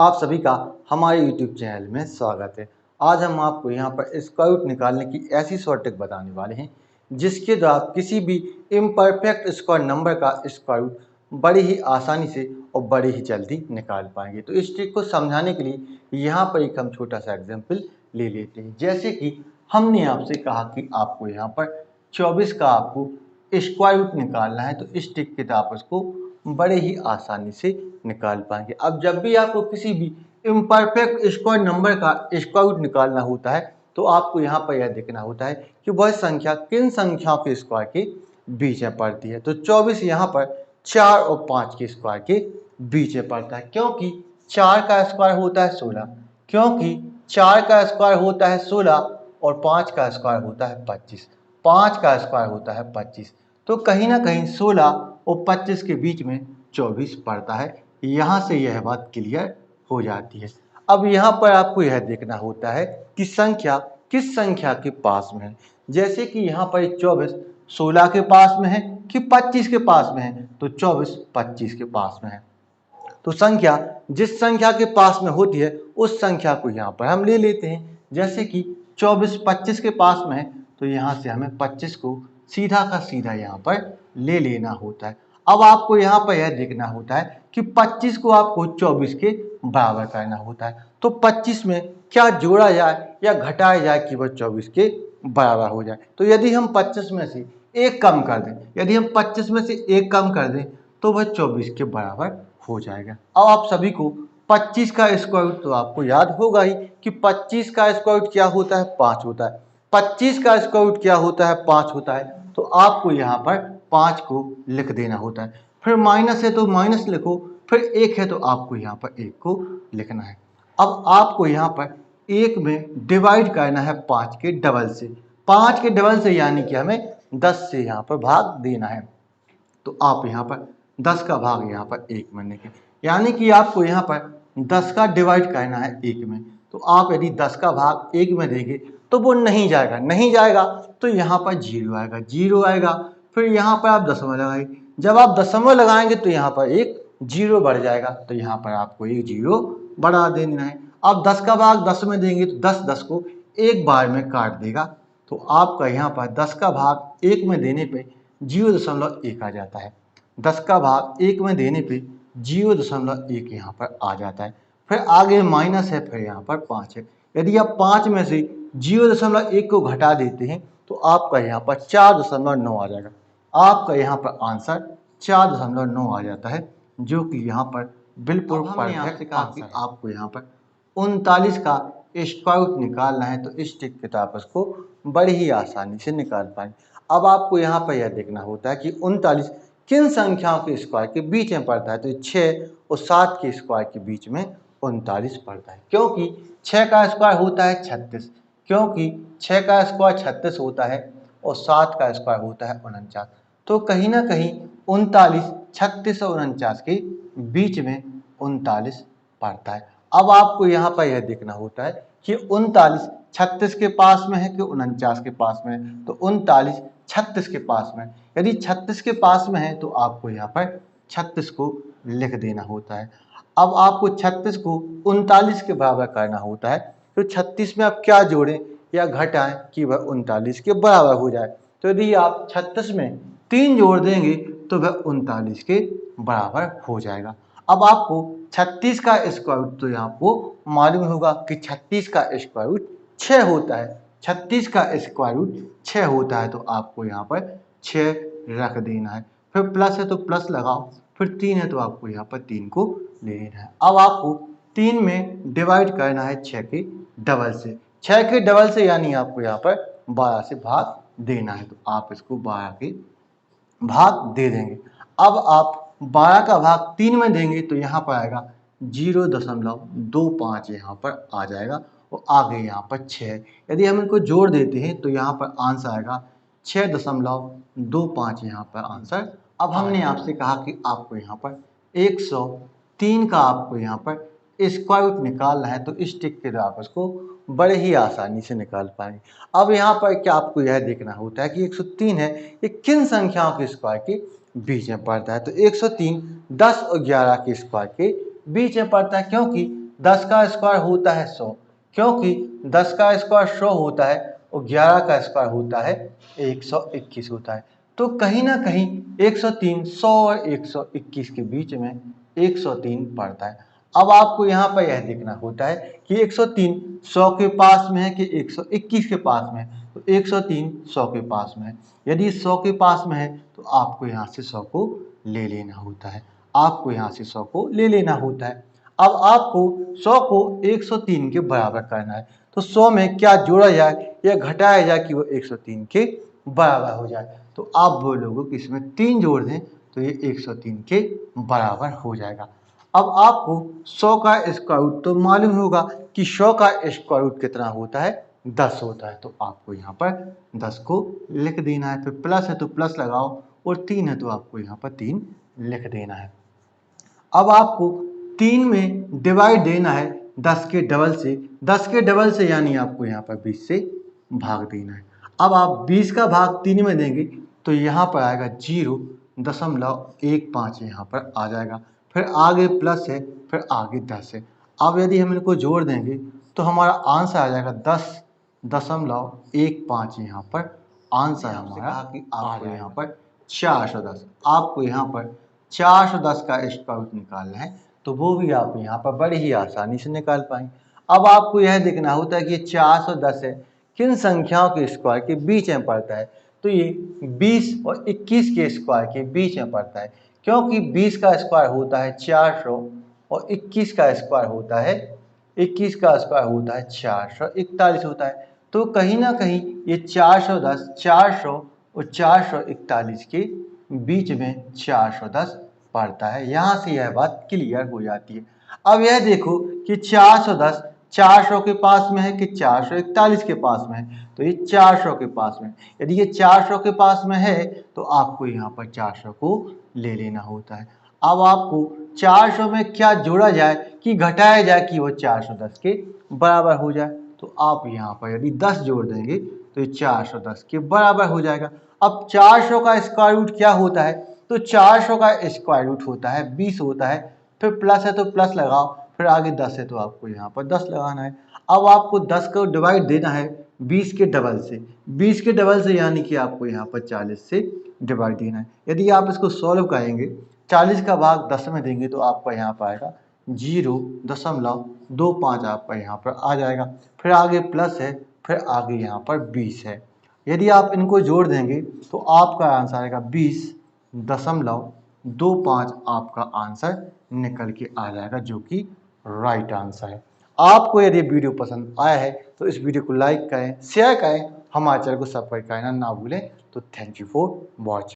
आप सभी का हमारे YouTube चैनल में स्वागत है। आज हम आपको यहाँ पर स्क्वायर रूट निकालने की ऐसी शॉर्ट ट्रिक बताने वाले हैं जिसके द्वारा किसी भी इम्परफेक्ट स्क्वायर नंबर का स्क्वायर रूट बड़ी ही आसानी से और बड़ी ही जल्दी निकाल पाएंगे। तो इस ट्रिक को समझाने के लिए यहाँ पर एक हम छोटा सा एग्जाम्पल ले लेते हैं। जैसे कि हमने आपसे कहा कि आपको यहाँ पर 24 का आपको स्क्वायर रूट निकालना है, तो इस ट्रिक के द्वारा आप उसको बड़े ही आसानी से निकाल पाएंगे। अब जब भी आपको किसी भी इम्परफेक्ट स्क्वायर नंबर का स्क्वायर रूट निकालना होता है तो आपको यहाँ पर यह देखना होता है कि वह संख्या किन संख्याओं के स्क्वायर के बीच में पड़ती है। तो 24 यहाँ पर 4 और 5 के स्क्वायर के बीच में पड़ता है, क्योंकि 4 का स्क्वायर होता है 16, क्योंकि 4 का स्क्वायर होता है 16 और 5 का स्क्वायर होता है 25, 5 का स्क्वायर होता है 25। तो कहीं ना कहीं 16 और 25 के बीच में 24 पड़ता है। यहाँ से यह बात क्लियर हो जाती है। अब यहाँ पर आपको यह देखना होता है कि संख्या किस संख्या के पास में है। जैसे कि यहाँ पर 24 16 के पास में है कि 25 के पास में है, तो 24 25 के पास में है। तो संख्या जिस संख्या के पास में होती है उस संख्या को यहाँ पर हम ले लेते हैं। जैसे कि 24 25 के पास में है, तो यहाँ से हमें 25 को सीधा का सीधा यहाँ पर ले लेना होता है। अब आपको यहाँ पर यह देखना होता है कि 25 को आपको 24 के बराबर करना होता है। तो 25 में क्या जोड़ा जाए या घटाया जाए कि वह 24 के बराबर हो जाए। तो यदि हम 25 में से एक कम कर दें, यदि हम 25 में से एक कम कर दें तो वह 24 के बराबर हो जाएगा। अब आप सभी को 25 का स्क्वायर रूट तो आपको याद होगा ही कि 25 का स्क्वायर रूट क्या होता है, 5 होता है। 25 का स्क्वायर रूट क्या होता है, 5 होता है। तो आपको यहाँ पर 5 को लिख देना होता है। फिर माइनस है तो माइनस लिखो, फिर एक है तो आपको यहाँ पर एक को लिखना है। अब आपको यहाँ पर एक में डिवाइड करना है 5 के डबल से, 5 के डबल से यानी कि हमें 10 से यहाँ पर भाग देना है। तो आप यहाँ पर 10 का भाग यहाँ पर एक में लिखें, यानी कि आपको यहाँ पर 10 का डिवाइड करना है एक में। तो आप यदि 10 का भाग एक में देंगे तो वो नहीं जाएगा, नहीं जाएगा तो यहाँ पर जीरो आएगा, जीरो आएगा। फिर यहाँ पर आप दशमलव लगाएंगे, जब आप दशमलव लगाएंगे तो यहाँ पर एक जीरो बढ़ जाएगा, तो यहाँ पर आपको एक जीरो बढ़ा देना है। आप 10 का भाग 10 में देंगे तो 10 10 को एक बार में काट देगा, तो आपका यहाँ पर 10 का भाग एक में देने पे 0.1 आ जाता है। 10 का भाग एक में देने पे 0.1 यहाँ पर आ जाता है। फिर आगे माइनस है, फिर यहाँ पर 5 है। यदि आप 5 में से 0.1 को घटा देते हैं तो आपका यहाँ पर 4.9 आ जाएगा। आपका यहाँ पर आंसर 4.9 आ जाता है, जो कि यहाँ पर बिल्कुल परफेक्ट आंसर है। आपको यहाँ पर 39 का स्क्वायर रूट निकालना है, तो इस ट्रिक के तहत उसको बड़ी ही आसानी से निकाल पाएंगे। अब आपको यहाँ पर यह देखना होता है कि 39 किन संख्याओं के स्क्वायर के बीच में पड़ता है। तो 6 और 7 के स्क्वायर के बीच में 39 पड़ता है, क्योंकि 6 का स्क्वायर होता है 36, क्योंकि 6 का स्क्वायर 36 होता है और 7 का स्क्वायर होता है 49। तो कहीं ना कहीं 39 36 और 49 के बीच में 39 पड़ता है। अब आपको यहाँ पर यह देखना होता है कि 39 36 के पास में है कि 49 के पास में है। तो 39 36 के पास में, यदि 36 के पास में है तो आपको यहाँ पर 36 को लिख देना होता है। अब आपको 36 को 39 के बराबर करना होता है, तो 36 में आप क्या जोड़ें या घटाएं कि वह 39 के बराबर हो जाए। तो यदि आप 36 में 3 जोड़ देंगे तो वह 39 के बराबर हो जाएगा। अब आपको 36 का स्क्वायर रूट तो यहाँ आपको मालूम होगा कि 36 का स्क्वायर रूट 6 होता है। 36 का स्क्वायर रूट 6 होता है, तो आपको यहाँ पर 6 रख देना है। फिर प्लस है तो प्लस लगाओ, फिर 3 है तो आपको यहाँ पर 3 को ले लेना है। अब आपको 3 में डिवाइड करना है 6 के डबल से, 6 के डबल से यानी आपको यहाँ पर 12 से भाग देना है। तो आप इसको 12 के भाग दे देंगे। अब आप 12 का भाग 3 में देंगे तो यहाँ पर आएगा 0.25 यहाँ पर आ जाएगा और आगे यहाँ पर 6। यदि हम इनको जोड़ देते हैं तो यहाँ पर आंसर आएगा 6.25 यहाँ पर आंसर। अब हमने आपसे कहा कि आपको यहाँ पर 103 का आपको यहाँ पर स्क्वायर रूट निकालना है, तो इस ट्रिक के द्वारा आप उसको बड़े ही आसानी से निकाल पाएंगे। अब यहाँ पर क्या आपको यह देखना होता है कि 103 है ये किन संख्याओं के स्क्वायर के बीच में पड़ता है। तो 103 10 और 11 के स्क्वायर के बीच में पड़ता है, क्योंकि 10 का स्क्वायर होता है 100, क्योंकि 10 का स्क्वायर 100 होता है और 11 का स्क्वायर होता है 121 होता है। तो कहीं ना कहीं 103 100 और 121 के बीच में 103 पड़ता है। अब आपको यहाँ पर यह देखना होता है कि 103 100 के पास में है कि 121 के पास में है। तो 103 100 के पास में है। यदि 100 के पास में है तो आपको यहाँ से 100 को ले लेना होता है। आपको यहाँ से 100 को ले लेना होता है। अब आपको 100 को 103 के बराबर करना है। तो 100 में क्या जोड़ा जाए या घटाया जाए कि वो 103 के बराबर हो जाए। तो आप बोलोगे कि इसमें 3 जोड़ दें तो ये 103 के बराबर हो जाएगा। अब आपको 100 का स्क्वायर रूट तो मालूम होगा कि 100 का स्क्वायर रूट कितना होता है, 10 होता है। तो आपको यहाँ पर 10 को लिख देना है। फिर प्लस है तो प्लस लगाओ और 3 है तो आपको यहाँ पर 3 लिख देना है। अब आपको 3 में डिवाइड देना है 10 के डबल से। 10 के डबल से यानी आपको यहाँ पर 20 से भाग देना है। अब आप 20 का भाग 3 में देंगे तो यहाँ पर आएगा 0.15 यहाँ पर आ जाएगा। फिर आगे प्लस है, फिर आगे 10 है। अब यदि हम इनको जोड़ देंगे तो हमारा आंसर आ जाएगा 10.15 यहाँ पर आंसर हमारा कि आपको यहाँ पर 410, आपको यहाँ पर 410 का स्क्वायर रूट निकालना है। तो वो भी आप यहाँ पर बड़ी ही आसानी से निकाल पाएंगे। अब आपको यह देखना होता है कि ये 410 है किन संख्याओं के स्क्वायर के बीच में पड़ता है। तो ये 20 और 21 के स्क्वायर के बीच में पड़ता है, क्योंकि 20 का स्क्वायर होता है 400 और 21 का स्क्वायर होता है 441 होता है। तो कहीं ना कहीं ये 410, 400 और 441 के बीच में 410 पड़ता है। यहाँ से यह बात क्लियर हो जाती है। अब यह देखो कि 410 400 के पास में है कि 441 के पास में है। तो ये 400 के पास में, यदि ये 400 के पास में है तो आपको यहाँ पर 400 को ले लेना होता है। अब आपको 400 में क्या जोड़ा जाए कि घटाया जाए कि वो 410 के बराबर हो जाए। तो आप यहाँ पर यदि 10 जोड़ देंगे तो ये 410 के बराबर हो जाएगा। अब 400 का स्क्वायर रूट क्या होता है, तो 400 का स्क्वायर रूट होता है 20 होता है। फिर प्लस है तो प्लस लगाओ, फिर आगे 10 है तो आपको यहाँ पर 10 लगाना है। अब आपको 10 को डिवाइड देना है 20 के डबल से। 20 के डबल से यानी कि आपको यहाँ पर 40 से डिवाइड देना है। यदि आप इसको सॉल्व करेंगे 40 का भाग 10 में देंगे तो आपका यहाँ पर आएगा 0.25 आपका यहाँ पर आ जाएगा। फिर आगे प्लस है, फिर आगे यहाँ पर 20 है। यदि आप इनको जोड़ देंगे तो आपका आंसर आएगा 20.25 आपका आंसर निकल के आ जाएगा, जो कि राइट आंसर है। आपको यदि वीडियो पसंद आया है तो इस वीडियो को लाइक करें, शेयर करें, हमारे चैनल को सब्सक्राइब करना ना भूलें। तो थैंक यू फॉर वॉचिंग।